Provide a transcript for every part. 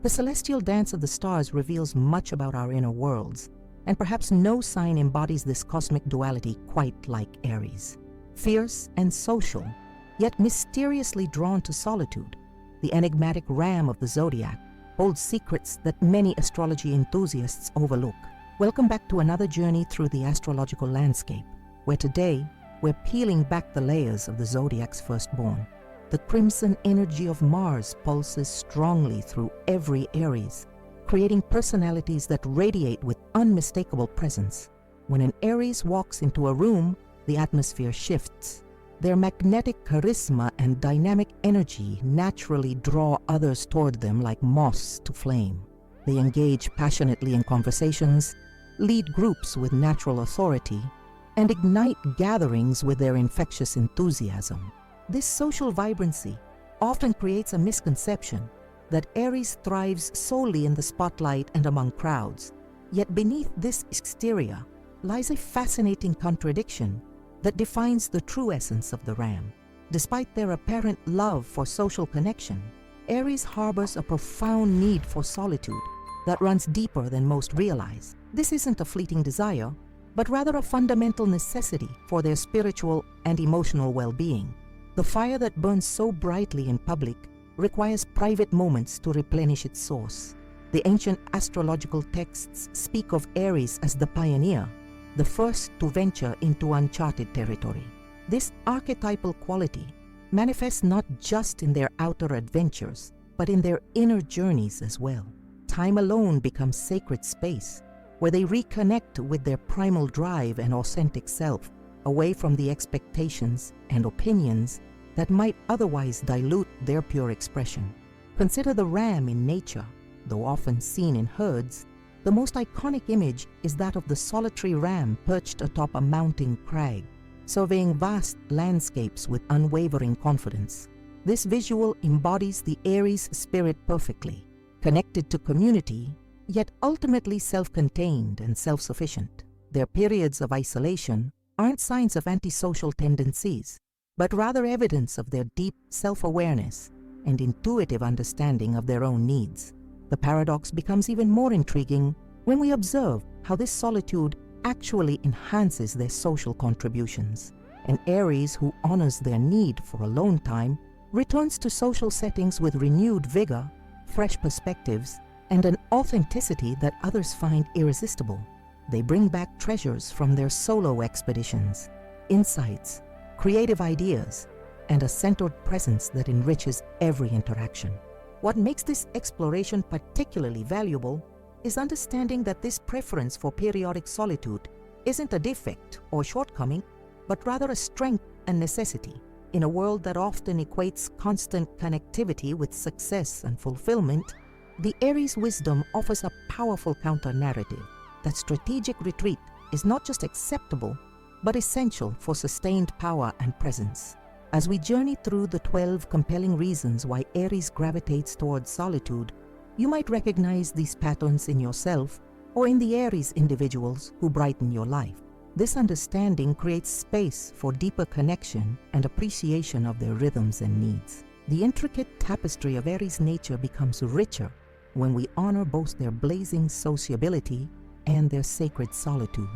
The celestial dance of the stars reveals much about our inner worlds, and perhaps no sign embodies this cosmic duality quite like Aries. Fierce and social, yet mysteriously drawn to solitude, the enigmatic ram of the zodiac holds secrets that many astrology enthusiasts overlook. Welcome back to another journey through the astrological landscape, where today we're peeling back the layers of the zodiac's firstborn. The crimson energy of Mars pulses strongly through every Aries, creating personalities that radiate with unmistakable presence. When an Aries walks into a room, the atmosphere shifts. Their magnetic charisma and dynamic energy naturally draw others toward them like moths to flame. They engage passionately in conversations, lead groups with natural authority, and ignite gatherings with their infectious enthusiasm. This social vibrancy often creates a misconception that Aries thrives solely in the spotlight and among crowds. Yet beneath this exterior lies a fascinating contradiction that defines the true essence of the ram. Despite their apparent love for social connection, Aries harbors a profound need for solitude that runs deeper than most realize. This isn't a fleeting desire, but rather a fundamental necessity for their spiritual and emotional well-being. The fire that burns so brightly in public requires private moments to replenish its source. The ancient astrological texts speak of Aries as the pioneer, the first to venture into uncharted territory. This archetypal quality manifests not just in their outer adventures, but in their inner journeys as well. Time alone becomes sacred space, where they reconnect with their primal drive and authentic self, away from the expectations and opinions that might otherwise dilute their pure expression. Consider the ram in nature. Though often seen in herds, the most iconic image is that of the solitary ram perched atop a mountain crag, surveying vast landscapes with unwavering confidence. This visual embodies the Aries spirit perfectly, connected to community, yet ultimately self-contained and self-sufficient. Their periods of isolation aren't signs of antisocial tendencies, but rather evidence of their deep self-awareness and intuitive understanding of their own needs. The paradox becomes even more intriguing when we observe how this solitude actually enhances their social contributions. An Aries who honors their need for alone time returns to social settings with renewed vigor, fresh perspectives, and an authenticity that others find irresistible. They bring back treasures from their solo expeditions, insights, creative ideas, and a centered presence that enriches every interaction. What makes this exploration particularly valuable is understanding that this preference for periodic solitude isn't a defect or shortcoming, but rather a strength and necessity. In a world that often equates constant connectivity with success and fulfillment, the Aries wisdom offers a powerful counter-narrative that strategic retreat is not just acceptable, but essential for sustained power and presence. As we journey through the 12 compelling reasons why Aries gravitates towards solitude, you might recognize these patterns in yourself or in the Aries individuals who brighten your life. This understanding creates space for deeper connection and appreciation of their rhythms and needs. The intricate tapestry of Aries nature becomes richer when we honor both their blazing sociability and their sacred solitude.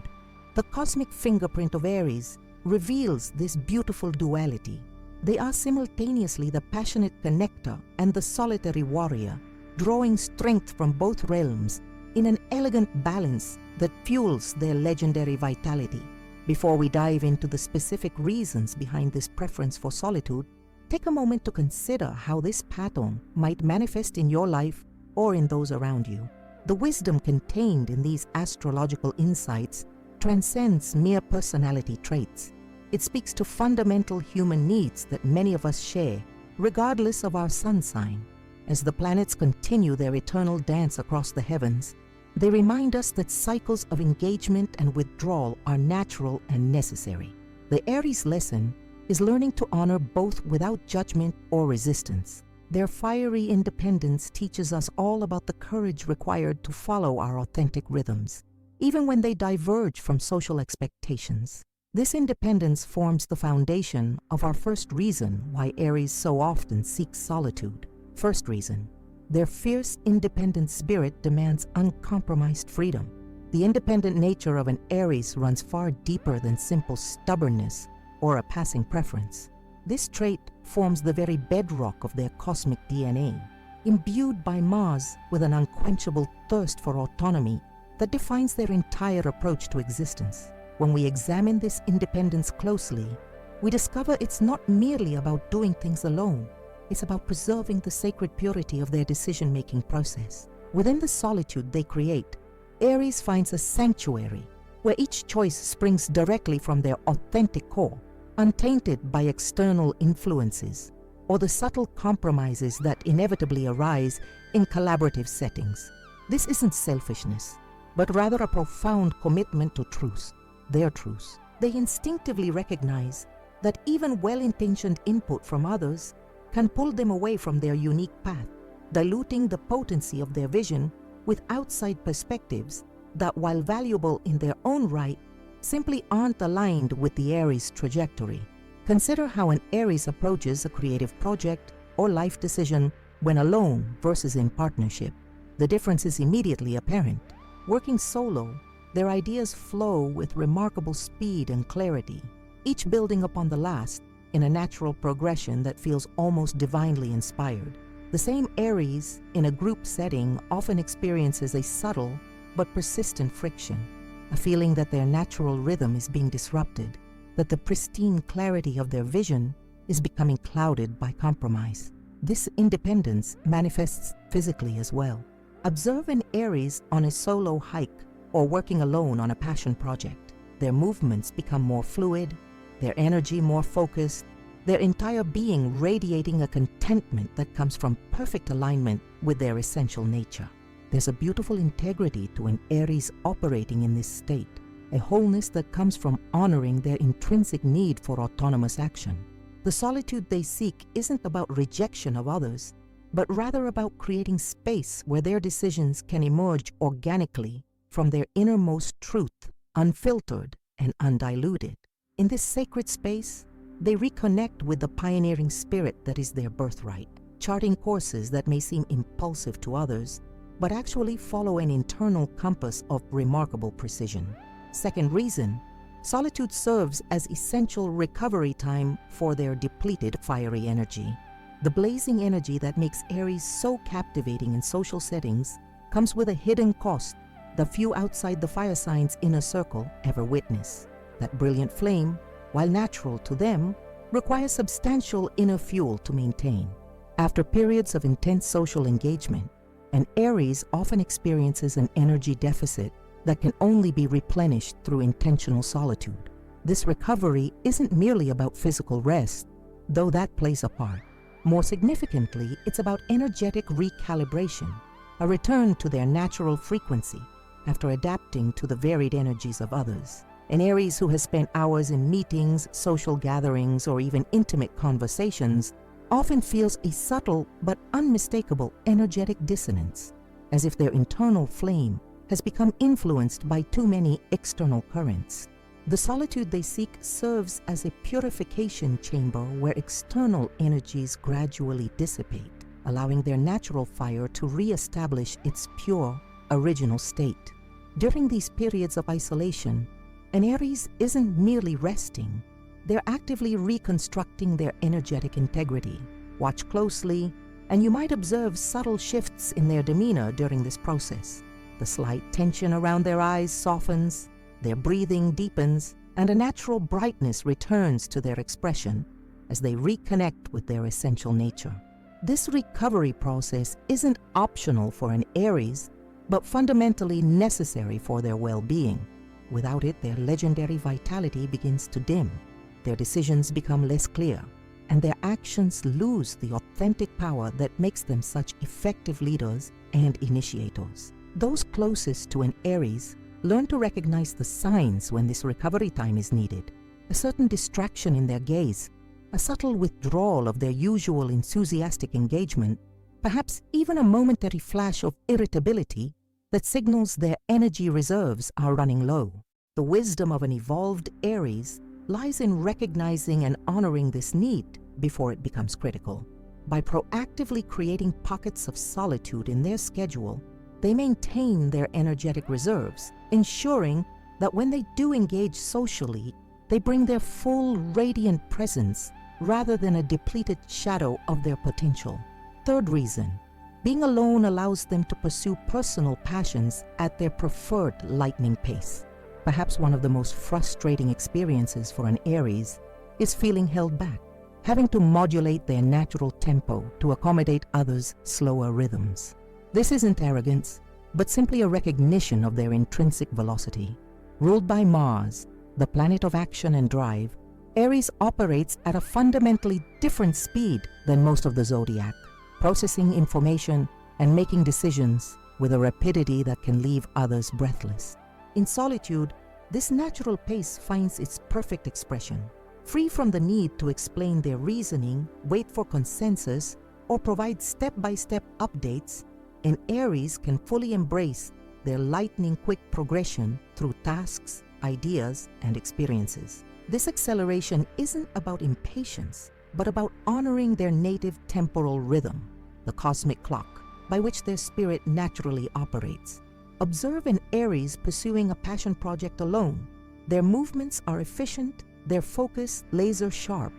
The cosmic fingerprint of Aries reveals this beautiful duality. They are simultaneously the passionate connector and the solitary warrior, drawing strength from both realms in an elegant balance that fuels their legendary vitality. Before we dive into the specific reasons behind this preference for solitude, take a moment to consider how this pattern might manifest in your life or in those around you. The wisdom contained in these astrological insights transcends mere personality traits. It speaks to fundamental human needs that many of us share, regardless of our sun sign. As the planets continue their eternal dance across the heavens, they remind us that cycles of engagement and withdrawal are natural and necessary. The Aries lesson is learning to honor both without judgment or resistance. Their fiery independence teaches us all about the courage required to follow our authentic rhythms, even when they diverge from social expectations. This independence forms the foundation of our first reason why Aries so often seeks solitude. First reason: Their fierce, independent spirit demands uncompromised freedom. The independent nature of an Aries runs far deeper than simple stubbornness or a passing preference. This trait forms the very bedrock of their cosmic DNA, imbued by Mars with an unquenchable thirst for autonomy that defines their entire approach to existence. When we examine this independence closely, we discover it's not merely about doing things alone. It's about preserving the sacred purity of their decision-making process. Within the solitude they create, Aries finds a sanctuary where each choice springs directly from their authentic core, untainted by external influences or the subtle compromises that inevitably arise in collaborative settings. This isn't selfishness, but rather a profound commitment to truth, their truth. They instinctively recognize that even well-intentioned input from others can pull them away from their unique path, diluting the potency of their vision with outside perspectives that, while valuable in their own right, simply aren't aligned with the Aries trajectory. Consider how an Aries approaches a creative project or life decision when alone versus in partnership. The difference is immediately apparent. Working solo, their ideas flow with remarkable speed and clarity, each building upon the last in a natural progression that feels almost divinely inspired. The same Aries in a group setting often experiences a subtle but persistent friction, a feeling that their natural rhythm is being disrupted, that the pristine clarity of their vision is becoming clouded by compromise. This independence manifests physically as well. Observe an Aries on a solo hike or working alone on a passion project. Their movements become more fluid, their energy more focused, their entire being radiating a contentment that comes from perfect alignment with their essential nature. There's a beautiful integrity to an Aries operating in this state, a wholeness that comes from honoring their intrinsic need for autonomous action. The solitude they seek isn't about rejection of others, but rather about creating space where their decisions can emerge organically from their innermost truth, unfiltered and undiluted. In this sacred space, they reconnect with the pioneering spirit that is their birthright, charting courses that may seem impulsive to others, but actually follow an internal compass of remarkable precision. Second reason, solitude serves as essential recovery time for their depleted fiery energy. The blazing energy that makes Aries so captivating in social settings comes with a hidden cost that few outside the fire sign's inner circle ever witness. That brilliant flame, while natural to them, requires substantial inner fuel to maintain. After periods of intense social engagement, an Aries often experiences an energy deficit that can only be replenished through intentional solitude. This recovery isn't merely about physical rest, though that plays a part. More significantly, it's about energetic recalibration, a return to their natural frequency after adapting to the varied energies of others. An Aries who has spent hours in meetings, social gatherings, or even intimate conversations often feels a subtle but unmistakable energetic dissonance, as if their internal flame has become influenced by too many external currents. The solitude they seek serves as a purification chamber where external energies gradually dissipate, allowing their natural fire to re-establish its pure, original state. During these periods of isolation, an Aries isn't merely resting, they're actively reconstructing their energetic integrity. Watch closely, and you might observe subtle shifts in their demeanor during this process. The slight tension around their eyes softens, their breathing deepens, and a natural brightness returns to their expression as they reconnect with their essential nature. This recovery process isn't optional for an Aries, but fundamentally necessary for their well-being. Without it, their legendary vitality begins to dim, their decisions become less clear, and their actions lose the authentic power that makes them such effective leaders and initiators. Those closest to an Aries learn to recognize the signs when this recovery time is needed. A certain distraction in their gaze, a subtle withdrawal of their usual enthusiastic engagement, perhaps even a momentary flash of irritability that signals their energy reserves are running low. The wisdom of an evolved Aries lies in recognizing and honoring this need before it becomes critical. By proactively creating pockets of solitude in their schedule, they maintain their energetic reserves, ensuring that when they do engage socially, they bring their full radiant presence rather than a depleted shadow of their potential. Third reason, being alone allows them to pursue personal passions at their preferred lightning pace. Perhaps one of the most frustrating experiences for an Aries is feeling held back, having to modulate their natural tempo to accommodate others' slower rhythms. This isn't arrogance, but simply a recognition of their intrinsic velocity. Ruled by Mars, the planet of action and drive, Aries operates at a fundamentally different speed than most of the zodiac, processing information and making decisions with a rapidity that can leave others breathless. In solitude, this natural pace finds its perfect expression. Free from the need to explain their reasoning, wait for consensus, or provide step-by-step updates, an Aries can fully embrace their lightning-quick progression through tasks, ideas, and experiences. This acceleration isn't about impatience, but about honoring their native temporal rhythm, the cosmic clock, by which their spirit naturally operates. Observe an Aries pursuing a passion project alone. Their movements are efficient, their focus laser-sharp,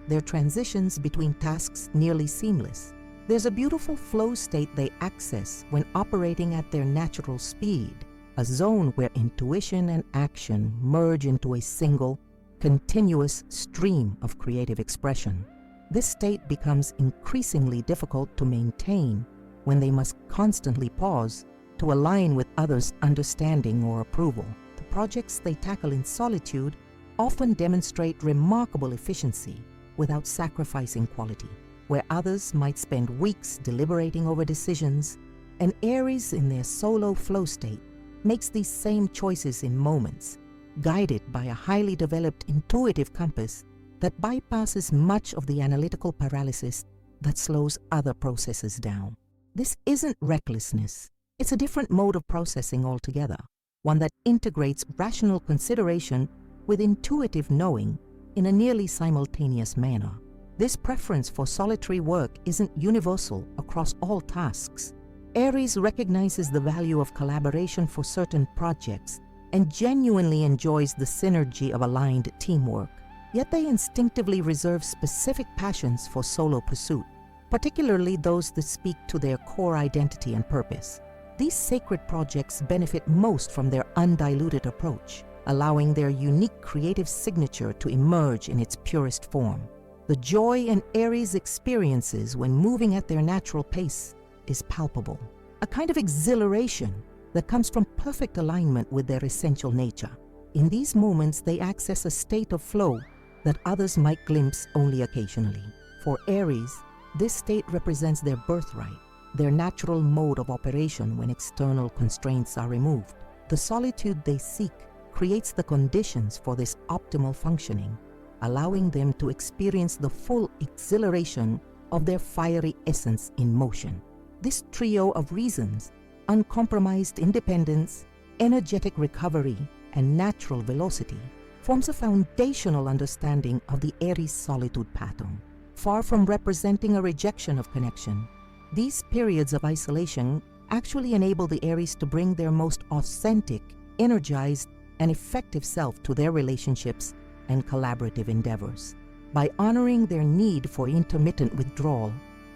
their transitions between tasks nearly seamless. There's a beautiful flow state they access when operating at their natural speed, a zone where intuition and action merge into a single, continuous stream of creative expression. This state becomes increasingly difficult to maintain when they must constantly pause to align with others' understanding or approval. The projects they tackle in solitude often demonstrate remarkable efficiency without sacrificing quality. Where others might spend weeks deliberating over decisions, an Aries in their solo flow state makes these same choices in moments, guided by a highly developed intuitive compass that bypasses much of the analytical paralysis that slows other processes down. This isn't recklessness. It's a different mode of processing altogether, one that integrates rational consideration with intuitive knowing in a nearly simultaneous manner. This preference for solitary work isn't universal across all tasks. Aries recognizes the value of collaboration for certain projects and genuinely enjoys the synergy of aligned teamwork. Yet they instinctively reserve specific passions for solo pursuit, particularly those that speak to their core identity and purpose. These sacred projects benefit most from their undiluted approach, allowing their unique creative signature to emerge in its purest form. The joy an Aries experiences when moving at their natural pace is palpable, a kind of exhilaration that comes from perfect alignment with their essential nature. In these moments, they access a state of flow that others might glimpse only occasionally. For Aries, this state represents their birthright, their natural mode of operation when external constraints are removed. The solitude they seek creates the conditions for this optimal functioning, allowing them to experience the full exhilaration of their fiery essence in motion. This trio of reasons, uncompromised independence, energetic recovery, and natural velocity, forms a foundational understanding of the Aries solitude pattern. Far from representing a rejection of connection, these periods of isolation actually enable the Aries to bring their most authentic, energized, and effective self to their relationships and collaborative endeavors. By honoring their need for intermittent withdrawal,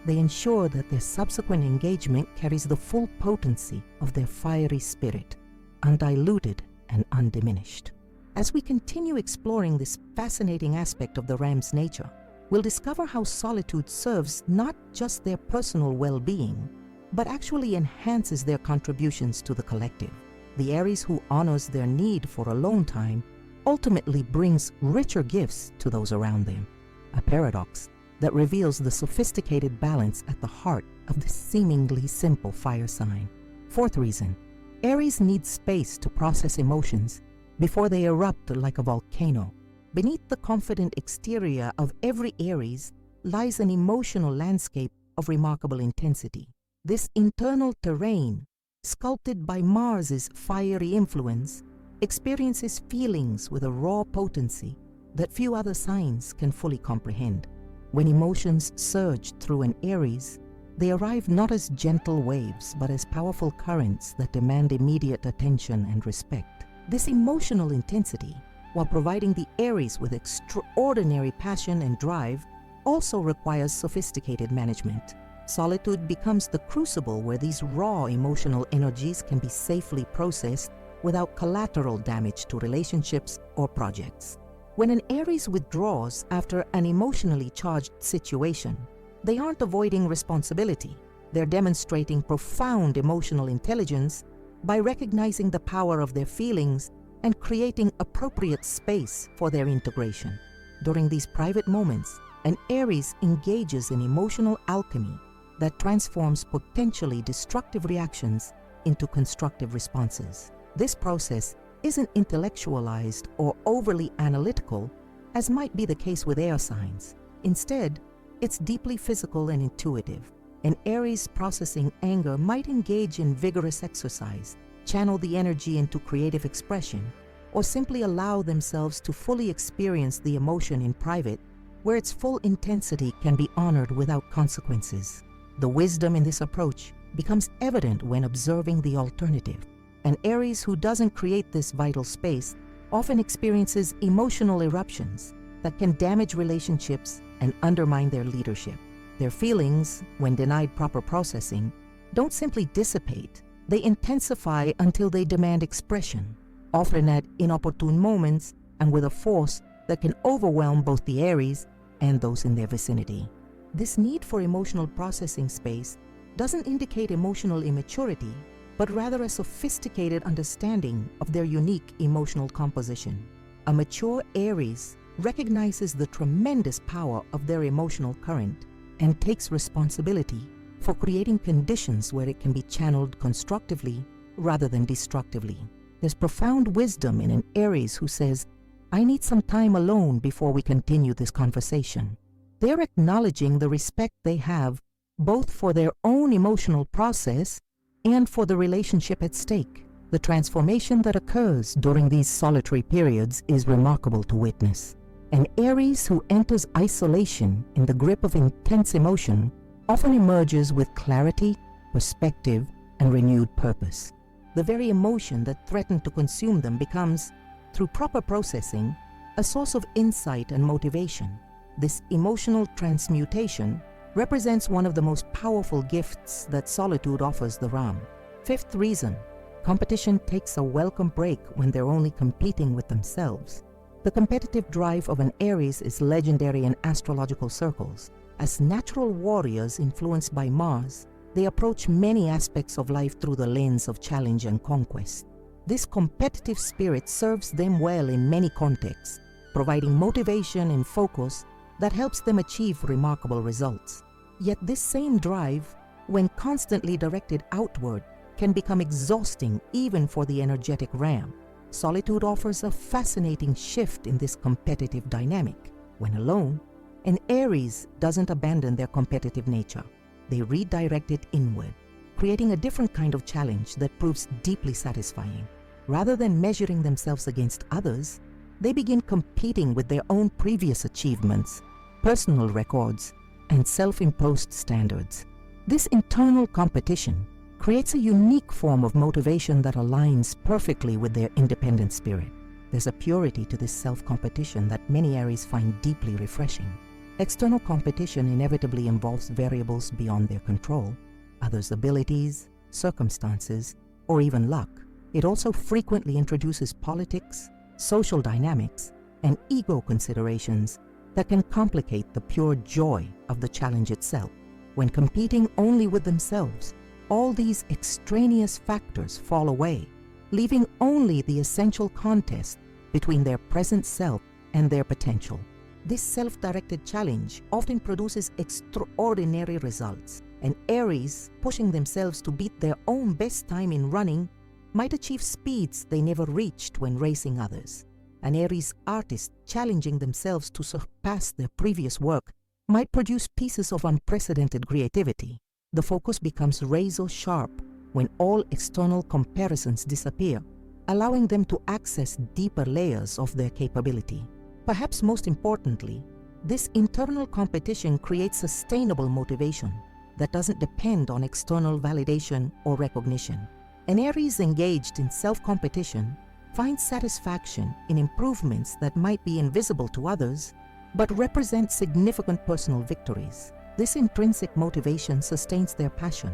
they ensure that their subsequent engagement carries the full potency of their fiery spirit, undiluted and undiminished. As we continue exploring this fascinating aspect of the Ram's nature, we'll discover how solitude serves not just their personal well-being, but actually enhances their contributions to the collective. The Aries who honors their need for alone time ultimately brings richer gifts to those around them, a paradox that reveals the sophisticated balance at the heart of this seemingly simple fire sign. Fourth reason, Aries needs space to process emotions before they erupt like a volcano. Beneath the confident exterior of every Aries lies an emotional landscape of remarkable intensity. This internal terrain, sculpted by Mars's fiery influence, experiences feelings with a raw potency that few other signs can fully comprehend. When emotions surge through an Aries, they arrive not as gentle waves, but as powerful currents that demand immediate attention and respect. This emotional intensity, while providing the Aries with extraordinary passion and drive, also requires sophisticated management. Solitude becomes the crucible where these raw emotional energies can be safely processed without collateral damage to relationships or projects. When an Aries withdraws after an emotionally charged situation, they aren't avoiding responsibility. They're demonstrating profound emotional intelligence by recognizing the power of their feelings and creating appropriate space for their integration. During these private moments, an Aries engages in emotional alchemy that transforms potentially destructive reactions into constructive responses. This process isn't intellectualized or overly analytical, as might be the case with air signs. Instead, it's deeply physical and intuitive. An Aries processing anger might engage in vigorous exercise, channel the energy into creative expression, or simply allow themselves to fully experience the emotion in private, where its full intensity can be honored without consequences. The wisdom in this approach becomes evident when observing the alternative. An Aries who doesn't create this vital space often experiences emotional eruptions that can damage relationships and undermine their leadership. Their feelings, when denied proper processing, don't simply dissipate, they intensify until they demand expression, often at inopportune moments and with a force that can overwhelm both the Aries and those in their vicinity. This need for emotional processing space doesn't indicate emotional immaturity, but rather a sophisticated understanding of their unique emotional composition. A mature Aries recognizes the tremendous power of their emotional current and takes responsibility for creating conditions where it can be channeled constructively rather than destructively. There's profound wisdom in an Aries who says, "I need some time alone before we continue this conversation." They're acknowledging the respect they have both for their own emotional process and for the relationship at stake. The transformation that occurs during these solitary periods is remarkable to witness. An Aries who enters isolation in the grip of intense emotion often emerges with clarity, perspective, and renewed purpose. The very emotion that threatened to consume them becomes, through proper processing, a source of insight and motivation. This emotional transmutation represents one of the most powerful gifts that solitude offers the Ram. Fifth reason, competition takes a welcome break when they're only competing with themselves. The competitive drive of an Aries is legendary in astrological circles. As natural warriors influenced by Mars, they approach many aspects of life through the lens of challenge and conquest. This competitive spirit serves them well in many contexts, providing motivation and focus that helps them achieve remarkable results. Yet this same drive, when constantly directed outward, can become exhausting even for the energetic Ram. Solitude offers a fascinating shift in this competitive dynamic. When alone, an Aries doesn't abandon their competitive nature. They redirect it inward, creating a different kind of challenge that proves deeply satisfying. Rather than measuring themselves against others, they begin competing with their own previous achievements, personal records, and self-imposed standards. This internal competition creates a unique form of motivation that aligns perfectly with their independent spirit. There's a purity to this self-competition that many Aries find deeply refreshing. External competition inevitably involves variables beyond their control, others' abilities, circumstances, or even luck. It also frequently introduces politics, social dynamics, and ego considerations that can complicate the pure joy of the challenge itself. When competing only with themselves, all these extraneous factors fall away, leaving only the essential contest between their present self and their potential. This self-directed challenge often produces extraordinary results. An Aries, pushing themselves to beat their own best time in running, might achieve speeds they never reached when racing others. An Aries artist challenging themselves to surpass their previous work might produce pieces of unprecedented creativity. The focus becomes razor sharp when all external comparisons disappear, allowing them to access deeper layers of their capability. Perhaps most importantly, This internal competition creates sustainable motivation that doesn't depend on external validation or recognition. An Aries engaged in self-competition finds satisfaction in improvements that might be invisible to others, but represent significant personal victories. This intrinsic motivation sustains their passion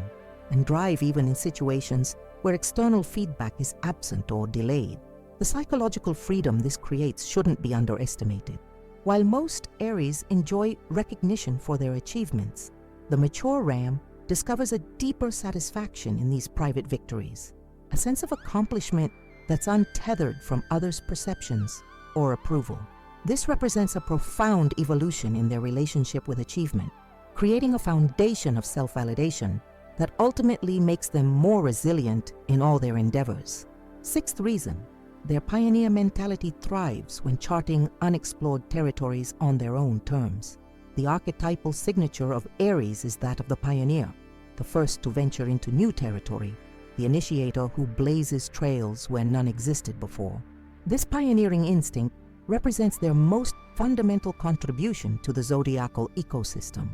and drive even in situations where external feedback is absent or delayed. The psychological freedom this creates shouldn't be underestimated. While most Aries enjoy recognition for their achievements, the mature Ram discovers a deeper satisfaction in these private victories, a sense of accomplishment that's untethered from others' perceptions or approval. This represents a profound evolution in their relationship with achievement, creating a foundation of self-validation that ultimately makes them more resilient in all their endeavors. Sixth reason, their pioneer mentality thrives when charting unexplored territories on their own terms. The archetypal signature of Aries is that of the pioneer, the first to venture into new territory, the initiator who blazes trails where none existed before. This pioneering instinct represents their most fundamental contribution to the zodiacal ecosystem.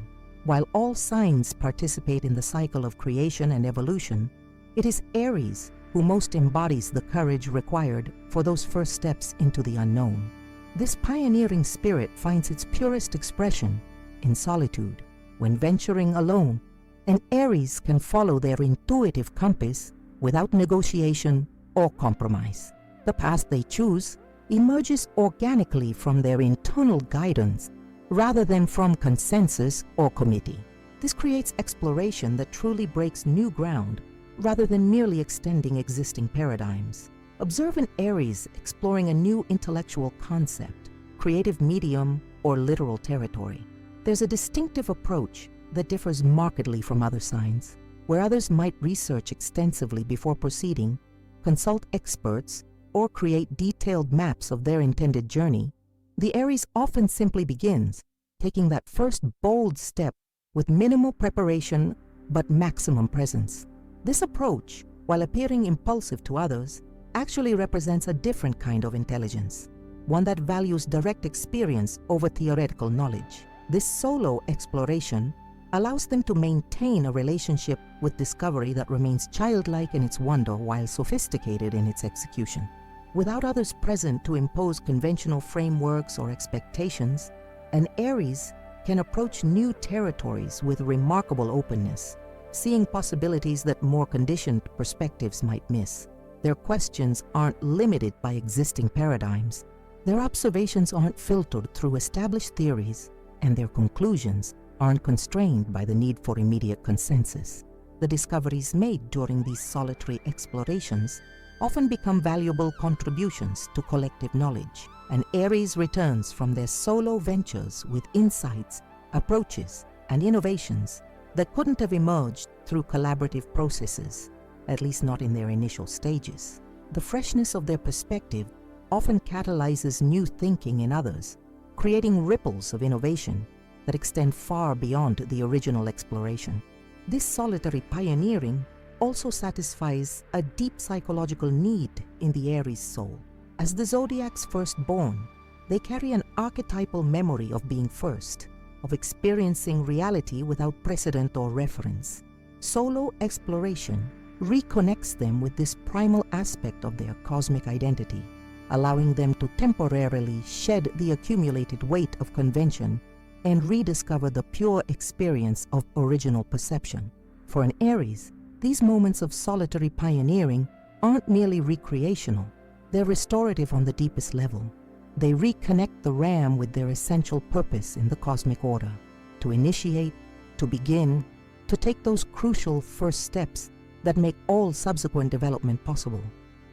While all signs participate in the cycle of creation and evolution, it is Aries who most embodies the courage required for those first steps into the unknown. This pioneering spirit finds its purest expression in solitude. When venturing alone, an Aries can follow their intuitive compass without negotiation or compromise. The path they choose emerges organically from their internal guidance rather than from consensus or committee. This creates exploration that truly breaks new ground rather than merely extending existing paradigms. Observe an Aries exploring a new intellectual concept, creative medium, or literal territory. There's a distinctive approach that differs markedly from other signs. Where others might research extensively before proceeding, consult experts, or create detailed maps of their intended journey, the Aries often simply begins, taking that first bold step with minimal preparation but maximum presence. This approach, while appearing impulsive to others, actually represents a different kind of intelligence, one that values direct experience over theoretical knowledge. This solo exploration allows them to maintain a relationship with discovery that remains childlike in its wonder while sophisticated in its execution. Without others present to impose conventional frameworks or expectations, an Aries can approach new territories with remarkable openness, seeing possibilities that more conditioned perspectives might miss. Their questions aren't limited by existing paradigms. Their observations aren't filtered through established theories, and their conclusions aren't constrained by the need for immediate consensus. The discoveries made during these solitary explorations often become valuable contributions to collective knowledge, and Aries returns from their solo ventures with insights, approaches, and innovations that couldn't have emerged through collaborative processes, at least not in their initial stages. The freshness of their perspective often catalyzes new thinking in others, creating ripples of innovation that extend far beyond the original exploration. This solitary pioneering also satisfies a deep psychological need in the Aries soul. As the Zodiac's firstborn, they carry an archetypal memory of being first, of experiencing reality without precedent or reference. Solo exploration reconnects them with this primal aspect of their cosmic identity, allowing them to temporarily shed the accumulated weight of convention and rediscover the pure experience of original perception. For an Aries, these moments of solitary pioneering aren't merely recreational, they're restorative on the deepest level. They reconnect the Ram with their essential purpose in the cosmic order, to initiate, to begin, to take those crucial first steps that make all subsequent development possible.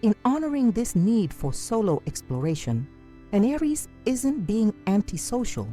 In honoring this need for solo exploration, an Aries isn't being antisocial,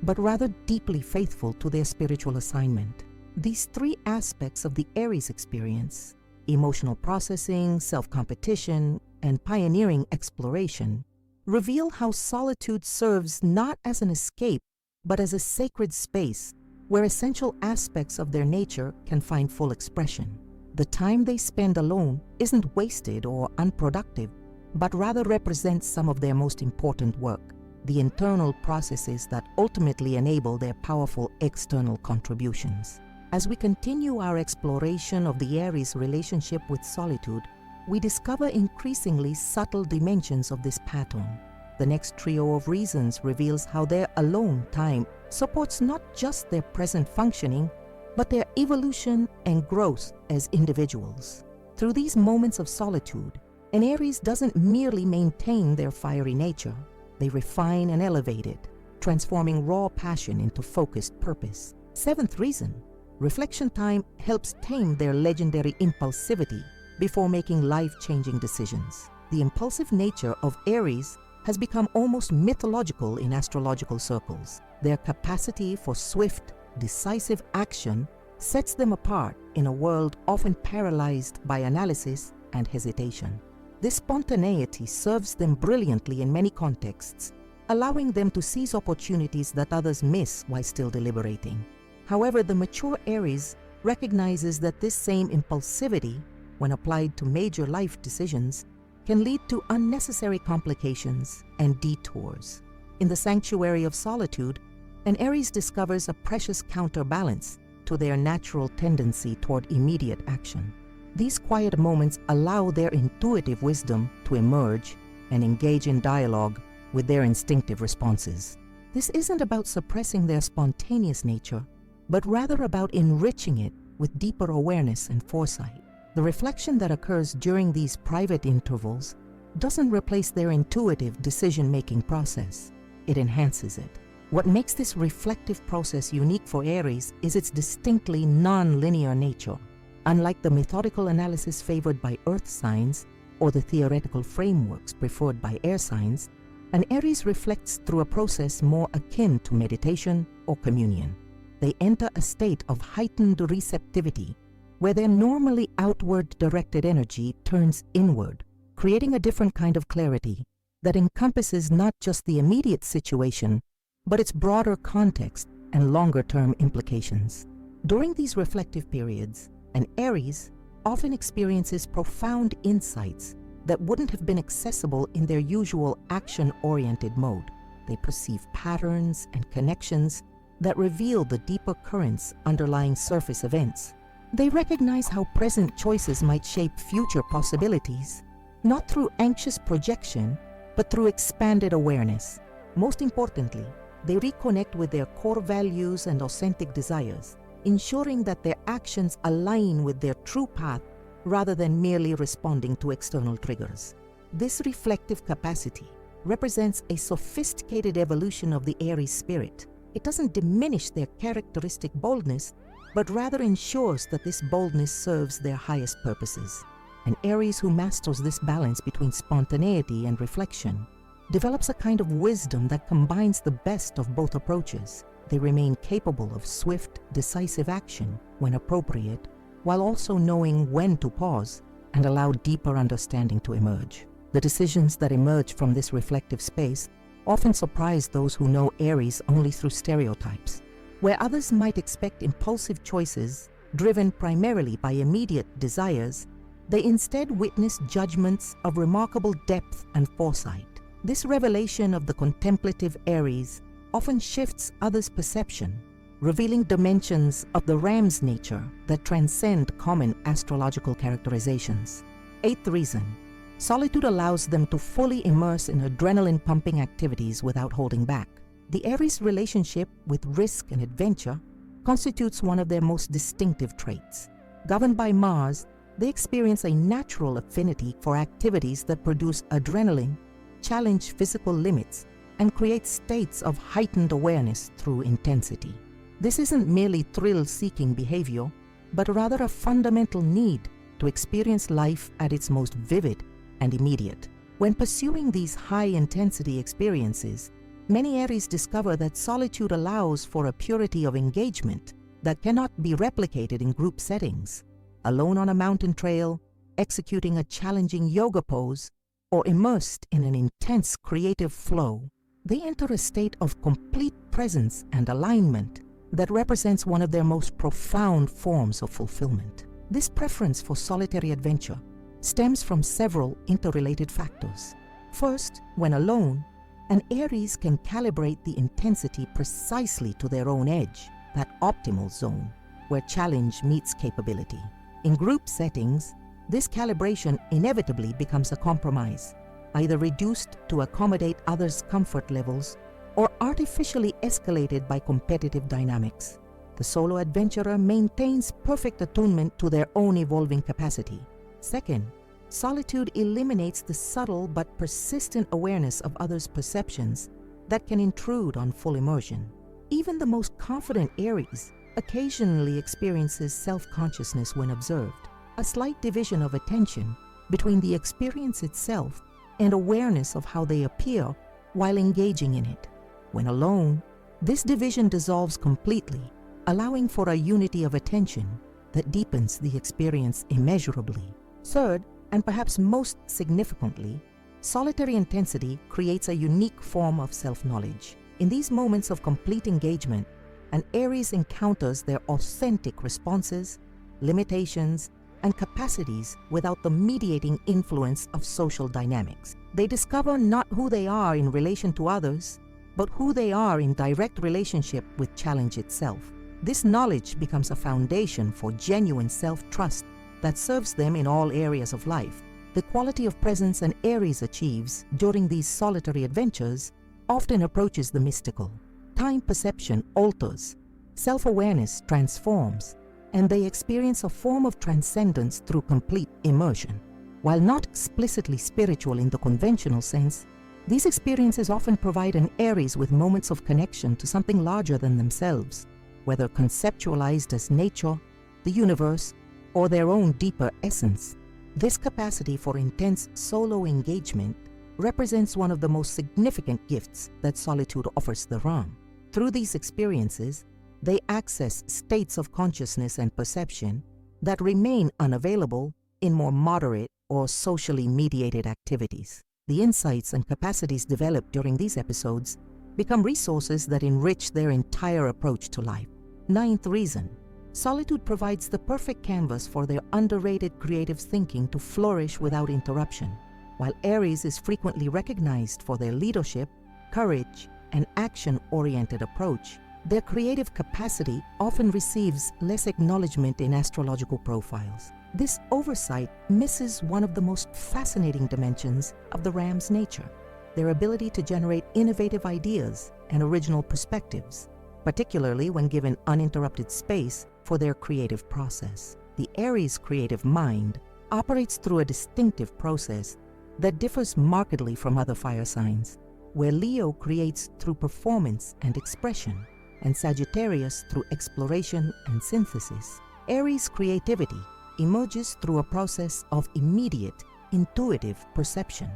but rather deeply faithful to their spiritual assignment. These three aspects of the Aries experience, emotional processing, self-competition, and pioneering exploration, reveal how solitude serves not as an escape, but as a sacred space where essential aspects of their nature can find full expression. The time they spend alone isn't wasted or unproductive, but rather represents some of their most important work. the internal processes that ultimately enable their powerful external contributions. As we continue our exploration of the Aries relationship with solitude, we discover increasingly subtle dimensions of this pattern. The next trio of reasons reveals how their alone time supports not just their present functioning, but their evolution and growth as individuals. Through these moments of solitude, an Aries doesn't merely maintain their fiery nature, they refine and elevate it, transforming raw passion into focused purpose. Seventh reason, reflection time helps tame their legendary impulsivity before making life-changing decisions. The impulsive nature of Aries has become almost mythological in astrological circles. Their capacity for swift, decisive action sets them apart in a world often paralyzed by analysis and hesitation. This spontaneity serves them brilliantly in many contexts, allowing them to seize opportunities that others miss while still deliberating. However, the mature Aries recognizes that this same impulsivity, when applied to major life decisions, can lead to unnecessary complications and detours. In the sanctuary of solitude, an Aries discovers a precious counterbalance to their natural tendency toward immediate action. These quiet moments allow their intuitive wisdom to emerge and engage in dialogue with their instinctive responses. This isn't about suppressing their spontaneous nature, but rather about enriching it with deeper awareness and foresight. The reflection that occurs during these private intervals doesn't replace their intuitive decision-making process. It enhances it. What makes this reflective process unique for Aries is its distinctly non-linear nature. Unlike the methodical analysis favored by earth signs or the theoretical frameworks preferred by air signs, an Aries reflects through a process more akin to meditation or communion. They enter a state of heightened receptivity, where their normally outward-directed energy turns inward, creating a different kind of clarity that encompasses not just the immediate situation, but its broader context and longer-term implications. During these reflective periods, an Aries often experiences profound insights that wouldn't have been accessible in their usual action-oriented mode. They perceive patterns and connections that reveal the deeper currents underlying surface events. They recognize how present choices might shape future possibilities, not through anxious projection, but through expanded awareness. Most importantly, they reconnect with their core values and authentic desires, ensuring that their actions align with their true path rather than merely responding to external triggers. This reflective capacity represents a sophisticated evolution of the Aries spirit. It doesn't diminish their characteristic boldness, but rather ensures that this boldness serves their highest purposes. An Aries who masters this balance between spontaneity and reflection develops a kind of wisdom that combines the best of both approaches. They remain capable of swift, decisive action when appropriate, while also knowing when to pause and allow deeper understanding to emerge. The decisions that emerge from this reflective space often surprise those who know Aries only through stereotypes. Where others might expect impulsive choices driven primarily by immediate desires, they instead witness judgments of remarkable depth and foresight. This revelation of the contemplative Aries often shifts others' perception, revealing dimensions of the ram's nature that transcend common astrological characterizations. Eighth reason, solitude allows them to fully immerse in adrenaline-pumping activities without holding back. The Aries' relationship with risk and adventure constitutes one of their most distinctive traits. Governed by Mars, they experience a natural affinity for activities that produce adrenaline, challenge physical limits, and create states of heightened awareness through intensity. This isn't merely thrill-seeking behavior, but rather a fundamental need to experience life at its most vivid and immediate. When pursuing these high-intensity experiences, many Aries discover that solitude allows for a purity of engagement that cannot be replicated in group settings. Alone on a mountain trail, executing a challenging yoga pose, or immersed in an intense creative flow, they enter a state of complete presence and alignment that represents one of their most profound forms of fulfillment. This preference for solitary adventure stems from several interrelated factors. First, when alone, An Aries can calibrate the intensity precisely to their own edge, that optimal zone, where challenge meets capability. In group settings, this calibration inevitably becomes a compromise, either reduced to accommodate others' comfort levels or artificially escalated by competitive dynamics. The solo adventurer maintains perfect attunement to their own evolving capacity. Second, solitude eliminates the subtle but persistent awareness of others' perceptions that can intrude on full immersion. Even the most confident Aries occasionally experiences self-consciousness when observed, a slight division of attention between the experience itself and awareness of how they appear while engaging in it. When alone, this division dissolves completely, allowing for a unity of attention that deepens the experience immeasurably. Third, and perhaps most significantly, solitary intensity creates a unique form of self-knowledge. In these moments of complete engagement, an Aries encounters their authentic responses, limitations, and capacities without the mediating influence of social dynamics. They discover not who they are in relation to others, but who they are in direct relationship with challenge itself. This knowledge becomes a foundation for genuine self-trust that serves them in all areas of life. The quality of presence an Aries achieves during these solitary adventures often approaches the mystical. Time perception alters, self-awareness transforms, and they experience a form of transcendence through complete immersion. While not explicitly spiritual in the conventional sense, these experiences often provide an Aries with moments of connection to something larger than themselves, whether conceptualized as nature, the universe, or their own deeper essence. This capacity for intense solo engagement represents one of the most significant gifts that solitude offers the realm. Through these experiences, they access states of consciousness and perception that remain unavailable in more moderate or socially mediated activities. The insights and capacities developed during these episodes become resources that enrich their entire approach to life. Ninth reason, solitude provides the perfect canvas for their underrated creative thinking to flourish without interruption. While Aries is frequently recognized for their leadership, courage, and action-oriented approach, their creative capacity often receives less acknowledgement in astrological profiles. This oversight misses one of the most fascinating dimensions of the ram's nature, their ability to generate innovative ideas and original perspectives, particularly when given uninterrupted space for their creative process. The Aries creative mind operates through a distinctive process that differs markedly from other fire signs, where Leo creates through performance and expression, and Sagittarius through exploration and synthesis. Aries creativity emerges through a process of immediate, intuitive perception,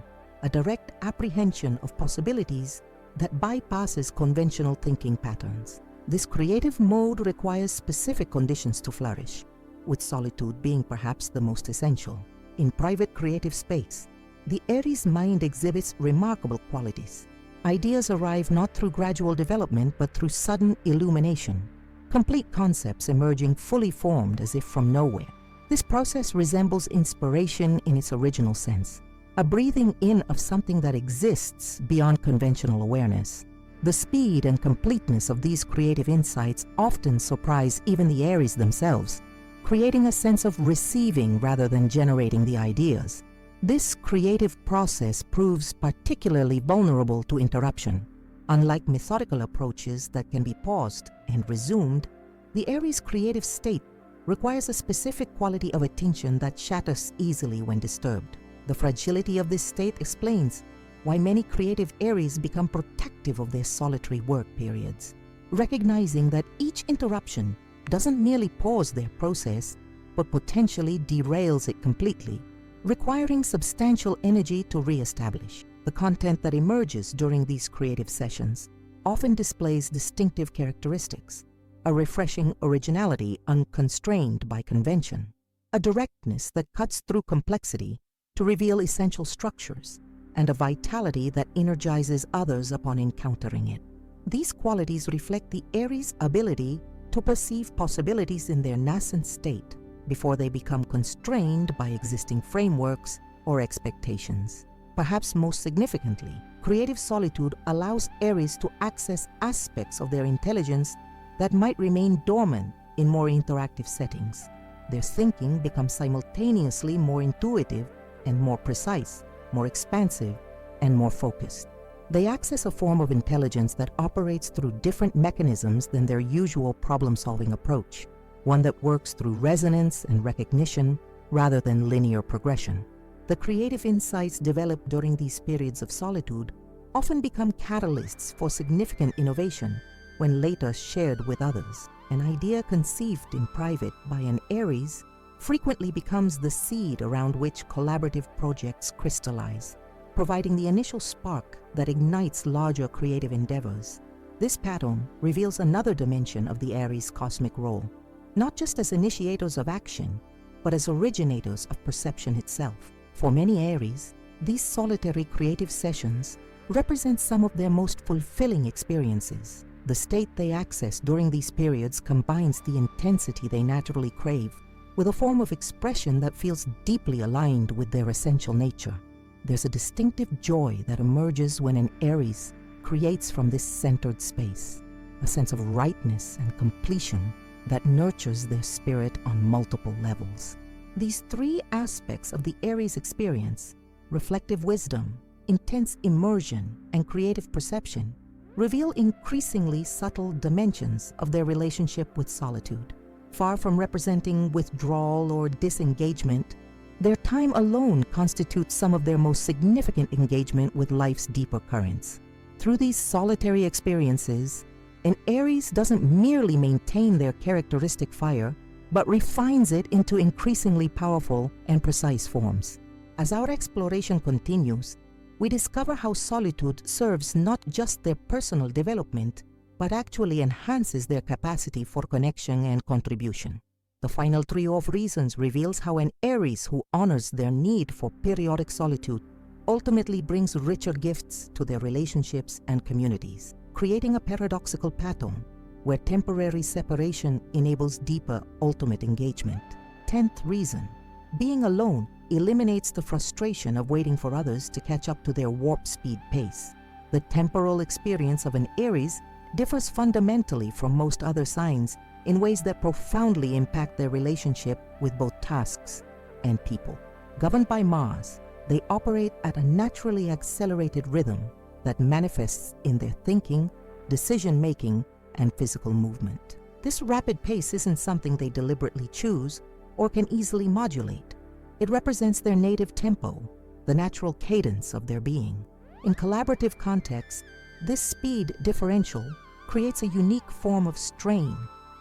a direct apprehension of possibilities that bypasses conventional thinking patterns. This creative mode requires specific conditions to flourish, with solitude being perhaps the most essential. In private creative space, the Aries mind exhibits remarkable qualities. Ideas arrive not through gradual development but through sudden illumination, complete concepts emerging fully formed as if from nowhere. This process resembles inspiration in its original sense, a breathing in of something that exists beyond conventional awareness. The speed and completeness of these creative insights often surprise even the Aries themselves, creating a sense of receiving rather than generating the ideas. This creative process proves particularly vulnerable to interruption. Unlike methodical approaches that can be paused and resumed, the Aries creative state requires a specific quality of attention that shatters easily when disturbed. The fragility of this state explains why many creative Aries become protective of their solitary work periods, recognizing that each interruption doesn't merely pause their process, but potentially derails it completely, requiring substantial energy to re-establish. The content that emerges during these creative sessions often displays distinctive characteristics, a refreshing originality unconstrained by convention, a directness that cuts through complexity to reveal essential structures, and a vitality that energizes others upon encountering it. These qualities reflect the Aries' ability to perceive possibilities in their nascent state before they become constrained by existing frameworks or expectations. Perhaps most significantly, creative solitude allows Aries to access aspects of their intelligence that might remain dormant in more interactive settings. Their thinking becomes simultaneously more intuitive and more precise, more expansive, and more focused. They access a form of intelligence that operates through different mechanisms than their usual problem-solving approach, one that works through resonance and recognition rather than linear progression. The creative insights developed during these periods of solitude often become catalysts for significant innovation when later shared with others. An idea conceived in private by an Aries frequently becomes the seed around which collaborative projects crystallize, providing the initial spark that ignites larger creative endeavors. This pattern reveals another dimension of the Aries' cosmic role, not just as initiators of action, but as originators of perception itself. For many Aries, these solitary creative sessions represent some of their most fulfilling experiences. The state they access during these periods combines the intensity they naturally crave with a form of expression that feels deeply aligned with their essential nature. There's a distinctive joy that emerges when an Aries creates from this centered space, a sense of rightness and completion that nurtures their spirit on multiple levels. These three aspects of the Aries experience, reflective wisdom, intense immersion, and creative perception, reveal increasingly subtle dimensions of their relationship with solitude. Far from representing withdrawal or disengagement, their time alone constitutes some of their most significant engagement with life's deeper currents. Through these solitary experiences, an Aries doesn't merely maintain their characteristic fire, but refines it into increasingly powerful and precise forms. As our exploration continues, we discover how solitude serves not just their personal development, but actually enhances their capacity for connection and contribution. The final trio of reasons reveals how an Aries who honors their need for periodic solitude ultimately brings richer gifts to their relationships and communities, creating a paradoxical pattern where temporary separation enables deeper ultimate engagement. 10th reason: being alone eliminates the frustration of waiting for others to catch up to their warp speed pace. The temporal experience of an Aries differs fundamentally from most other signs in ways that profoundly impact their relationship with both tasks and people. Governed by Mars, they operate at a naturally accelerated rhythm that manifests in their thinking, decision-making, and physical movement. This rapid pace isn't something they deliberately choose or can easily modulate. It represents their native tempo, the natural cadence of their being. In collaborative contexts, this speed differential creates a unique form of strain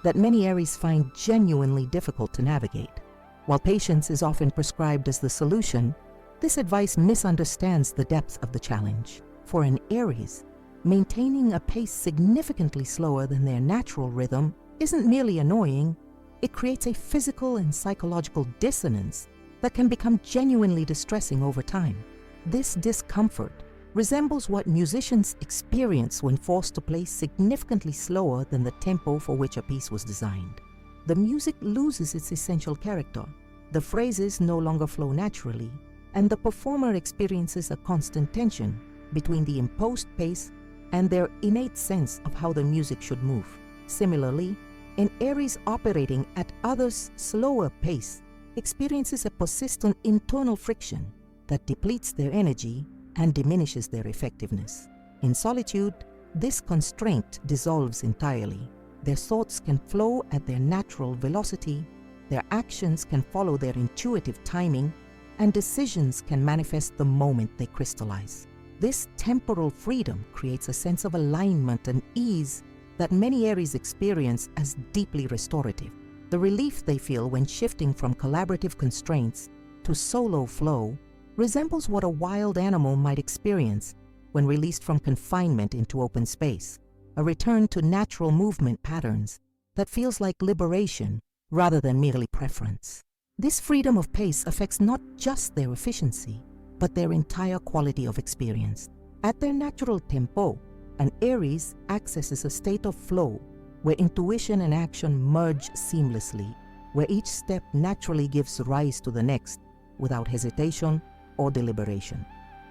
that many Aries find genuinely difficult to navigate. While patience is often prescribed as the solution, this advice misunderstands the depth of the challenge. For an Aries, maintaining a pace significantly slower than their natural rhythm isn't merely annoying, it creates a physical and psychological dissonance that can become genuinely distressing over time. This discomfort resembles what musicians experience when forced to play significantly slower than the tempo for which a piece was designed. The music loses its essential character, the phrases no longer flow naturally, and the performer experiences a constant tension between the imposed pace and their innate sense of how the music should move. Similarly, an Aries operating at others' slower pace experiences a persistent internal friction that depletes their energy and diminishes their effectiveness. In solitude, this constraint dissolves entirely. Their thoughts can flow at their natural velocity, their actions can follow their intuitive timing, and decisions can manifest the moment they crystallize. This temporal freedom creates a sense of alignment and ease that many Aries experience as deeply restorative. The relief they feel when shifting from collaborative constraints to solo flow resembles what a wild animal might experience when released from confinement into open space, a return to natural movement patterns that feels like liberation rather than merely preference. This freedom of pace affects not just their efficiency, but their entire quality of experience. At their natural tempo, an Aries accesses a state of flow where intuition and action merge seamlessly, where each step naturally gives rise to the next without hesitation or deliberation.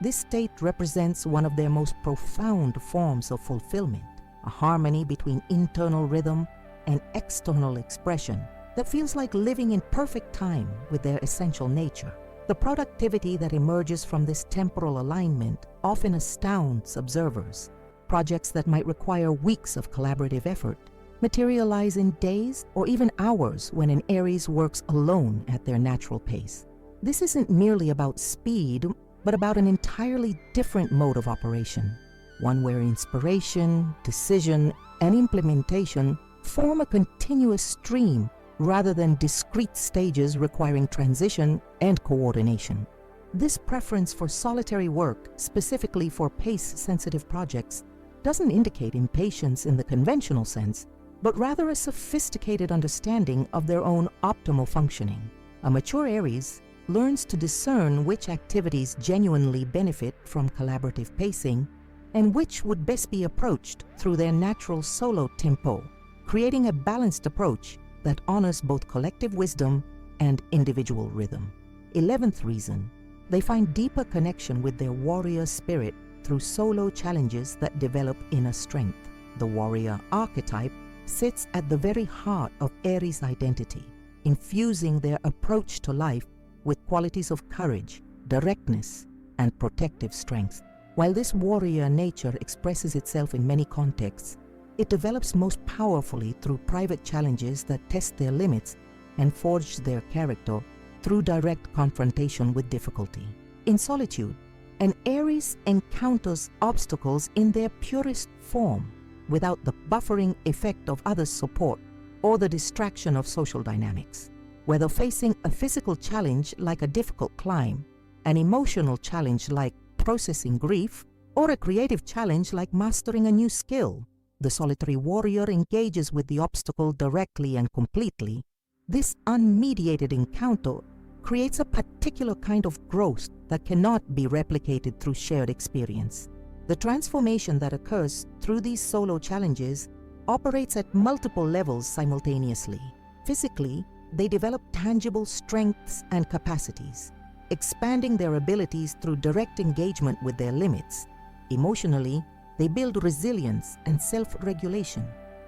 This state represents one of their most profound forms of fulfillment, a harmony between internal rhythm and external expression that feels like living in perfect time with their essential nature. The productivity that emerges from this temporal alignment often astounds observers. Projects that might require weeks of collaborative effort materialize in days or even hours when an Aries works alone at their natural pace. This isn't merely about speed, but about an entirely different mode of operation, one where inspiration, decision, and implementation form a continuous stream rather than discrete stages requiring transition and coordination. This preference for solitary work, specifically for pace-sensitive projects, doesn't indicate impatience in the conventional sense, but rather a sophisticated understanding of their own optimal functioning. A mature Aries learns to discern which activities genuinely benefit from collaborative pacing and which would best be approached through their natural solo tempo, creating a balanced approach that honors both collective wisdom and individual rhythm. 11th reason, they find deeper connection with their warrior spirit through solo challenges that develop inner strength. The warrior archetype sits at the very heart of Aries' identity, infusing their approach to life with qualities of courage, directness, and protective strength. While this warrior nature expresses itself in many contexts, it develops most powerfully through private challenges that test their limits and forge their character through direct confrontation with difficulty. In solitude, an Aries encounters obstacles in their purest form, without the buffering effect of others' support or the distraction of social dynamics. Whether facing a physical challenge like a difficult climb, an emotional challenge like processing grief, or a creative challenge like mastering a new skill, the solitary warrior engages with the obstacle directly and completely. This unmediated encounter creates a particular kind of growth that cannot be replicated through shared experience. The transformation that occurs through these solo challenges operates at multiple levels simultaneously. Physically, they develop tangible strengths and capacities, expanding their abilities through direct engagement with their limits. Emotionally, they build resilience and self-regulation,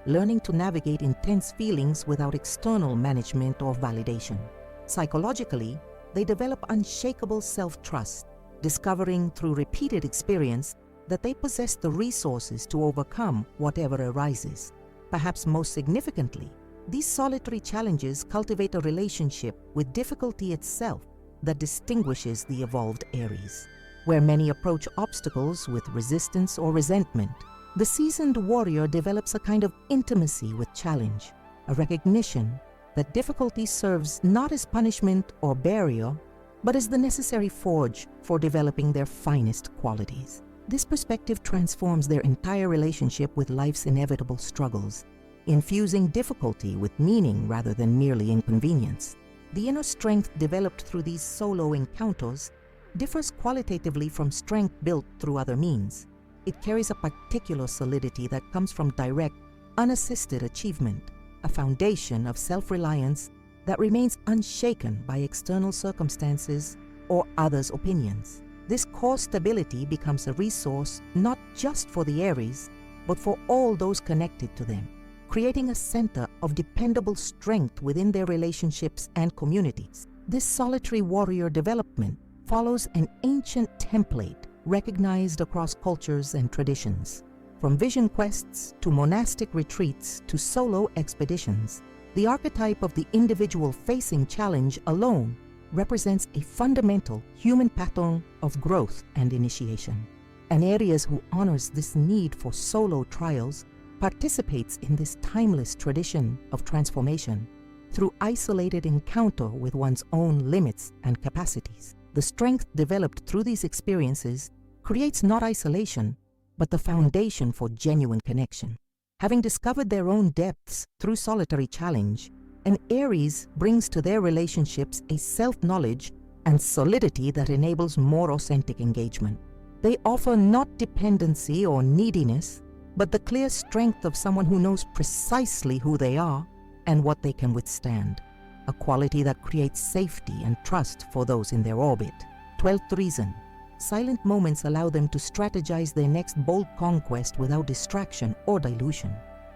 learning to navigate intense feelings without external management or validation. Psychologically, they develop unshakable self-trust, discovering through repeated experience that they possess the resources to overcome whatever arises. Perhaps most significantly, these solitary challenges cultivate a relationship with difficulty itself that distinguishes the evolved Aries. Where many approach obstacles with resistance or resentment, the seasoned warrior develops a kind of intimacy with challenge, a recognition that difficulty serves not as punishment or barrier, but as the necessary forge for developing their finest qualities. This perspective transforms their entire relationship with life's inevitable struggles, infusing difficulty with meaning rather than merely inconvenience. The inner strength developed through these solo encounters differs qualitatively from strength built through other means. It carries a particular solidity that comes from direct, unassisted achievement, a foundation of self-reliance that remains unshaken by external circumstances or others' opinions. This core stability becomes a resource not just for the Aries, but for all those connected to them, creating a center of dependable strength within their relationships and communities. This solitary warrior development follows an ancient template recognized across cultures and traditions. From vision quests to monastic retreats to solo expeditions, the archetype of the individual facing challenge alone represents a fundamental human pattern of growth and initiation. An Aries who honors this need for solo trials participates in this timeless tradition of transformation through isolated encounter with one's own limits and capacities. The strength developed through these experiences creates not isolation, but the foundation for genuine connection. Having discovered their own depths through solitary challenge, an Aries brings to their relationships a self-knowledge and solidity that enables more authentic engagement. They offer not dependency or neediness, but the clear strength of someone who knows precisely who they are and what they can withstand, a quality that creates safety and trust for those in their orbit. 12th reason, silent moments allow them to strategize their next bold conquest without distraction or dilution.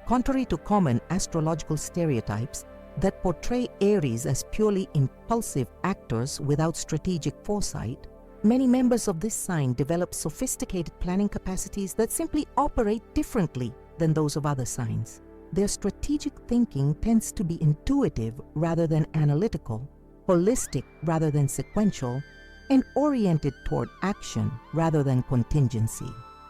Contrary to common astrological stereotypes that portray Aries as purely impulsive actors without strategic foresight, many members of this sign develop sophisticated planning capacities that simply operate differently than those of other signs. Their strategic thinking tends to be intuitive rather than analytical, holistic rather than sequential, and oriented toward action rather than contingency.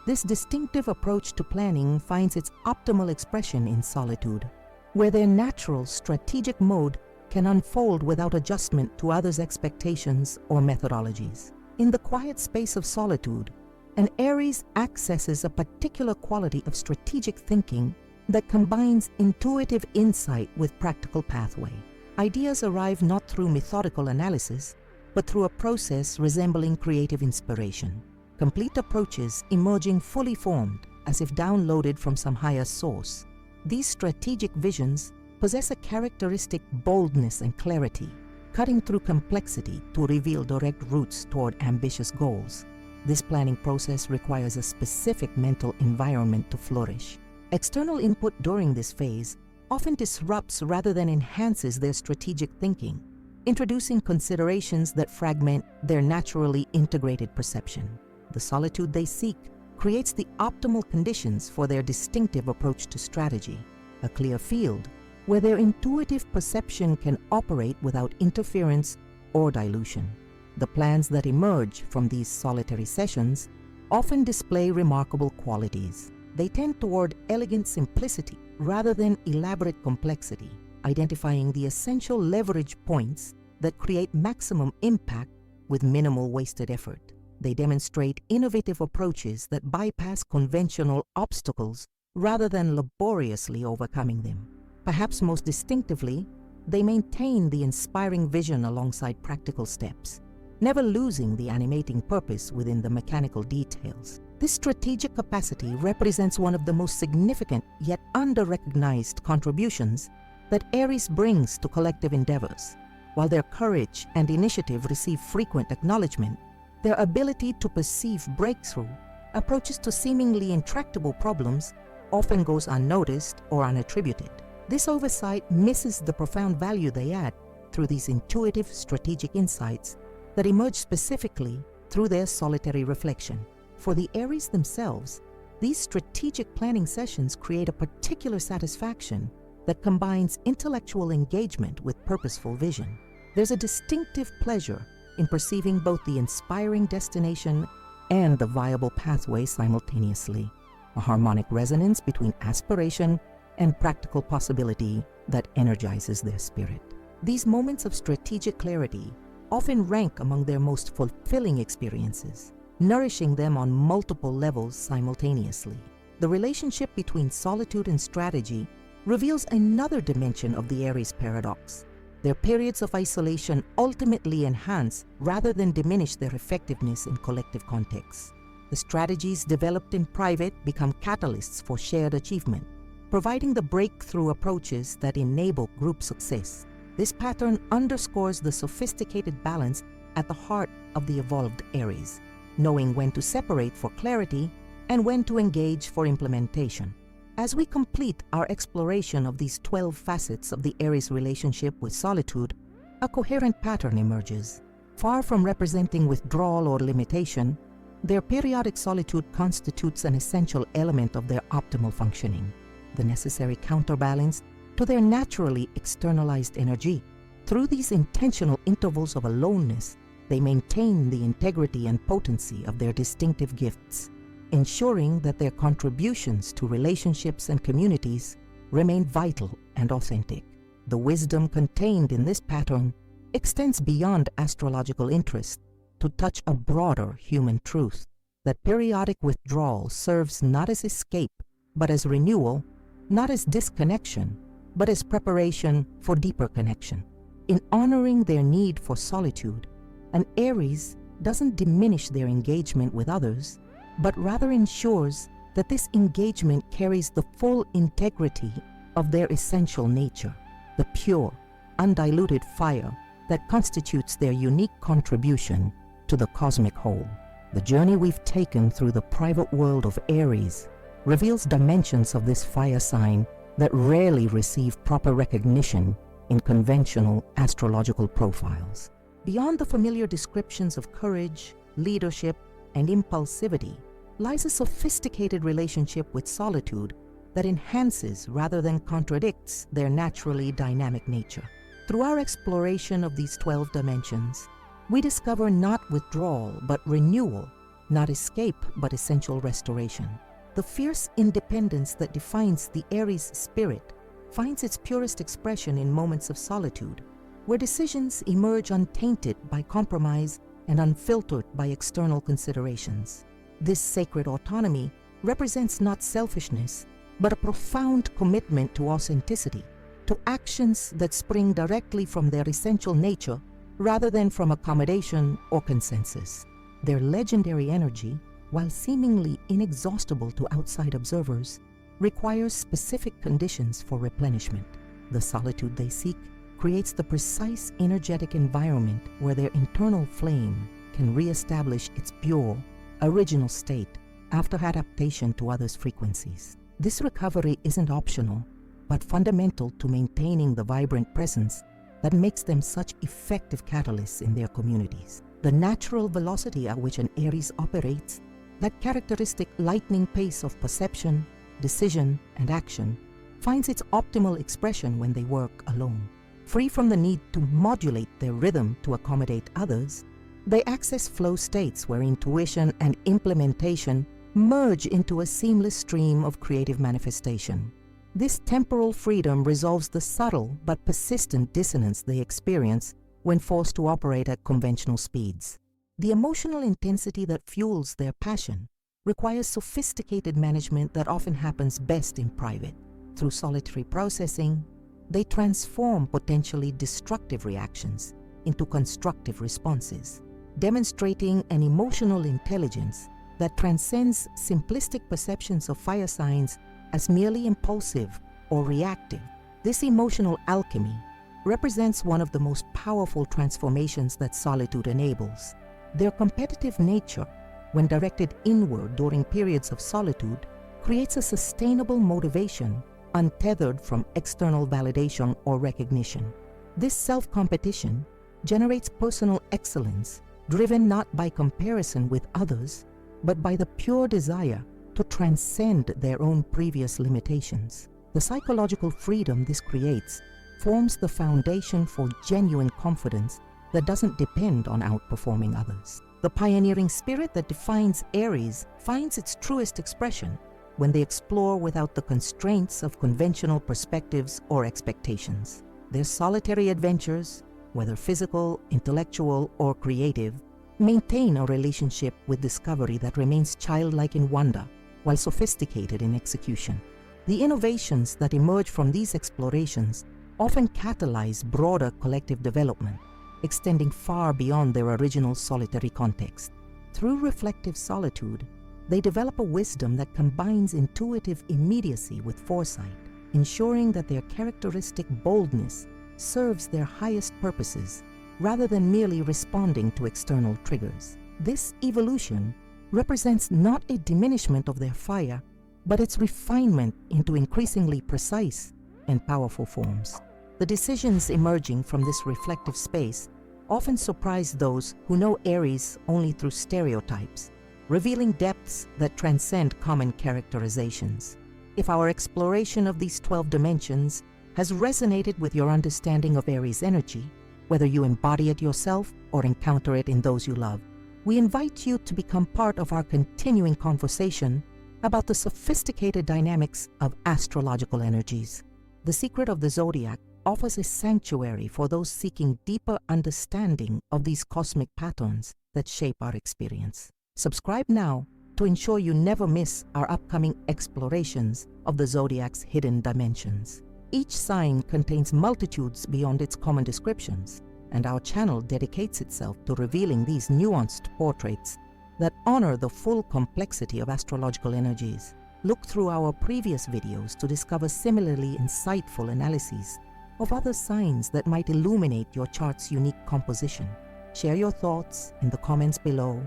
This distinctive approach to planning finds its optimal expression in solitude, where their natural strategic mode can unfold without adjustment to others' expectations or methodologies. In the quiet space of solitude, an Aries accesses a particular quality of strategic thinking that combines intuitive insight with practical pathway. Ideas arrive not through methodical analysis, but through a process resembling creative inspiration. Complete approaches emerging fully formed, as if downloaded from some higher source. These strategic visions possess a characteristic boldness and clarity, cutting through complexity to reveal direct routes toward ambitious goals. This planning process requires a specific mental environment to flourish. External input during this phase often disrupts rather than enhances their strategic thinking, introducing considerations that fragment their naturally integrated perception. The solitude they seek creates the optimal conditions for their distinctive approach to strategy, a clear field where their intuitive perception can operate without interference or dilution. The plans that emerge from these solitary sessions often display remarkable qualities. They tend toward elegant simplicity rather than elaborate complexity, identifying the essential leverage points that create maximum impact with minimal wasted effort. They demonstrate innovative approaches that bypass conventional obstacles rather than laboriously overcoming them. Perhaps most distinctively, they maintain the inspiring vision alongside practical steps, never losing the animating purpose within the mechanical details. This strategic capacity represents one of the most significant yet under-recognized contributions that Aries brings to collective endeavors. While their courage and initiative receive frequent acknowledgement, their ability to perceive breakthrough approaches to seemingly intractable problems often goes unnoticed or unattributed. This oversight misses the profound value they add through these intuitive strategic insights that emerge specifically through their solitary reflection. For the Aries themselves, these strategic planning sessions create a particular satisfaction that combines intellectual engagement with purposeful vision. There's a distinctive pleasure in perceiving both the inspiring destination and the viable pathway simultaneously, a harmonic resonance between aspiration and practical possibility that energizes their spirit. These moments of strategic clarity often rank among their most fulfilling experiences, nourishing them on multiple levels simultaneously. The relationship between solitude and strategy reveals another dimension of the Aries paradox. Their periods of isolation ultimately enhance rather than diminish their effectiveness in collective contexts. The strategies developed in private become catalysts for shared achievement, providing the breakthrough approaches that enable group success. This pattern underscores the sophisticated balance at the heart of the evolved Aries, knowing when to separate for clarity and when to engage for implementation. As we complete our exploration of these 12 facets of the Aries relationship with solitude, a coherent pattern emerges. Far from representing withdrawal or limitation, their periodic solitude constitutes an essential element of their optimal functioning, the necessary counterbalance to their naturally externalized energy. Through these intentional intervals of aloneness, they maintain the integrity and potency of their distinctive gifts, ensuring that their contributions to relationships and communities remain vital and authentic. The wisdom contained in this pattern extends beyond astrological interest to touch a broader human truth, that periodic withdrawal serves not as escape, but as renewal, not as disconnection, but as preparation for deeper connection. In honoring their need for solitude, an Aries doesn't diminish their engagement with others, but rather ensures that this engagement carries the full integrity of their essential nature, the pure, undiluted fire that constitutes their unique contribution to the cosmic whole. The journey we've taken through the private world of Aries reveals dimensions of this fire sign that rarely receive proper recognition in conventional astrological profiles. Beyond the familiar descriptions of courage, leadership, and impulsivity lies a sophisticated relationship with solitude that enhances rather than contradicts their naturally dynamic nature. Through our exploration of these 12 dimensions, we discover not withdrawal but renewal, not escape but essential restoration. The fierce independence that defines the Aries spirit finds its purest expression in moments of solitude, where decisions emerge untainted by compromise and unfiltered by external considerations. This sacred autonomy represents not selfishness, but a profound commitment to authenticity, to actions that spring directly from their essential nature rather than from accommodation or consensus. Their legendary energy, while seemingly inexhaustible to outside observers, requires specific conditions for replenishment. The solitude they seek creates the precise energetic environment where their internal flame can re-establish its pure, original state after adaptation to others' frequencies. This recovery isn't optional, but fundamental to maintaining the vibrant presence that makes them such effective catalysts in their communities. The natural velocity at which an Aries operates, that characteristic lightning pace of perception, decision, and action, finds its optimal expression when they work alone. Free from the need to modulate their rhythm to accommodate others, they access flow states where intuition and implementation merge into a seamless stream of creative manifestation. This temporal freedom resolves the subtle but persistent dissonance they experience when forced to operate at conventional speeds. The emotional intensity that fuels their passion requires sophisticated management that often happens best in private. Through solitary processing, they transform potentially destructive reactions into constructive responses, demonstrating an emotional intelligence that transcends simplistic perceptions of fire signs as merely impulsive or reactive. This emotional alchemy represents one of the most powerful transformations that solitude enables. Their competitive nature, when directed inward during periods of solitude, creates a sustainable motivation untethered from external validation or recognition. This self-competition generates personal excellence, driven not by comparison with others, but by the pure desire to transcend their own previous limitations. The psychological freedom this creates forms the foundation for genuine confidence that doesn't depend on outperforming others. The pioneering spirit that defines Aries finds its truest expression when they explore without the constraints of conventional perspectives or expectations. Their solitary adventures, whether physical, intellectual, or creative, maintain a relationship with discovery that remains childlike in wonder while sophisticated in execution. The innovations that emerge from these explorations often catalyze broader collective development, extending far beyond their original solitary context. Through reflective solitude, they develop a wisdom that combines intuitive immediacy with foresight, ensuring that their characteristic boldness serves their highest purposes rather than merely responding to external triggers. This evolution represents not a diminishment of their fire, but its refinement into increasingly precise and powerful forms. The decisions emerging from this reflective space often surprise those who know Aries only through stereotypes, revealing depths that transcend common characterizations. If our exploration of these 12 dimensions has resonated with your understanding of Aries energy, whether you embody it yourself or encounter it in those you love, we invite you to become part of our continuing conversation about the sophisticated dynamics of astrological energies. The Secret of the Zodiac offers a sanctuary for those seeking deeper understanding of these cosmic patterns that shape our experience. Subscribe now to ensure you never miss our upcoming explorations of the Zodiac's hidden dimensions. Each sign contains multitudes beyond its common descriptions, and our channel dedicates itself to revealing these nuanced portraits that honor the full complexity of astrological energies. Look through our previous videos to discover similarly insightful analyses of other signs that might illuminate your chart's unique composition. Share your thoughts in the comments below,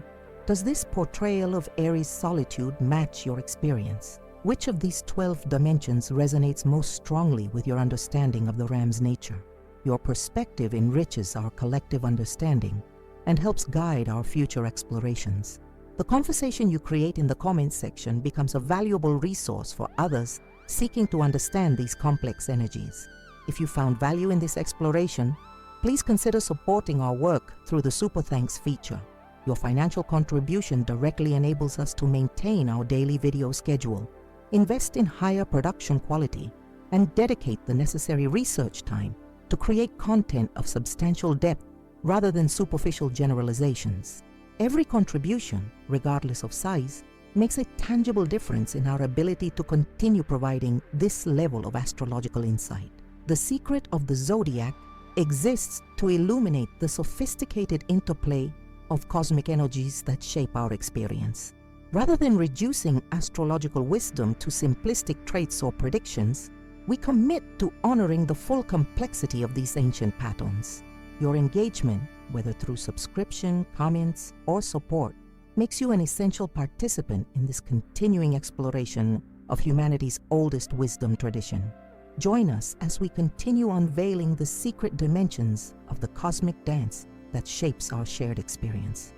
Does this portrayal of Aries solitude match your experience? Which of these 12 dimensions resonates most strongly with your understanding of the ram's nature? Your perspective enriches our collective understanding and helps guide our future explorations. The conversation you create in the comments section becomes a valuable resource for others seeking to understand these complex energies. If you found value in this exploration, please consider supporting our work through the Super Thanks feature. Your financial contribution directly enables us to maintain our daily video schedule, invest in higher production quality, and dedicate the necessary research time to create content of substantial depth rather than superficial generalizations. Every contribution, regardless of size, makes a tangible difference in our ability to continue providing this level of astrological insight. The secret of the Zodiac exists to illuminate the sophisticated interplay of cosmic energies that shape our experience. Rather than reducing astrological wisdom to simplistic traits or predictions, we commit to honoring the full complexity of these ancient patterns. Your engagement, whether through subscription, comments, or support, makes you an essential participant in this continuing exploration of humanity's oldest wisdom tradition. Join us as we continue unveiling the secret dimensions of the cosmic dance that shapes our shared experience.